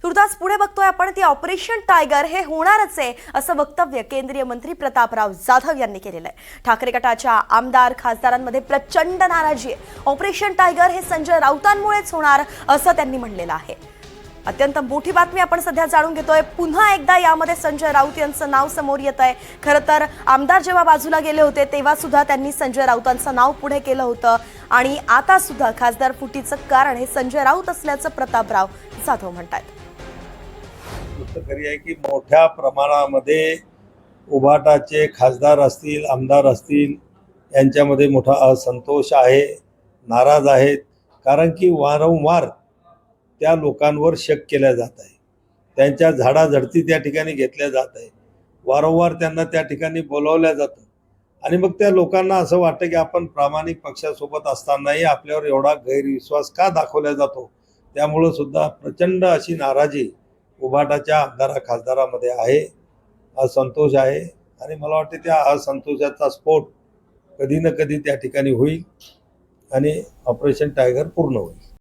तुर्तास पुढे बघतोय आपण ती ऑपरेशन टायगर हे होणारच आहे असं वक्तव्य केंद्रीय मंत्री प्रतापराव जाधव यांनी केलेलं आहे। ठाकरे गटाच्या आमदार खासदारांमध्ये प्रचंड नाराजी आहे। ऑपरेशन टायगर हे संजय राऊतांमुळेच होणार असं त्यांनी म्हणलेलं आहे। अत्यंत मोठी बातमी आपण सध्या जाणून घेतोय। पुन्हा एकदा यामध्ये संजय राऊत यांचं नाव समोर येत आहे। खरं तर आमदार जेव्हा बाजूला गेले होते तेव्हा सुद्धा त्यांनी संजय राऊतांचं नाव पुढे केलं होतं आणि आता सुद्धा खासदार फुटीचं कारण हे संजय राऊत असल्याचं प्रतापराव जाधव म्हणतात। खरी आहे की मोठ्या प्रमाणामध्ये उभाटाचे खासदार असतील आमदार असतील यांच्यामध्ये मोठा असंतोष आहे, नाराज आहेत। कारण की वारंवार त्या लोकांवर शक केल्या जात आहे, त्यांच्या झाडाझडती त्या ठिकाणी घेतल्या जात आहे, वारंवार त्यांना त्या ठिकाणी बोलावल्या जातं आणि मग त्या लोकांना असं वाटतं की आपण प्रामाणिक पक्षासोबत असतानाही आपल्यावर एवढा गैरविश्वास का दाखवला जातो। त्यामुळं सुद्धा प्रचंड अशी नाराजी उभाटाच्या आमदार खासदारामध्ये आहे, असंतोष आहे आणि मला वाटते त्या असंतोषाचा स्फोट कधी ना कधी त्या ठिकाणी होईल आणि ऑपरेशन टायगर पूर्ण होईल।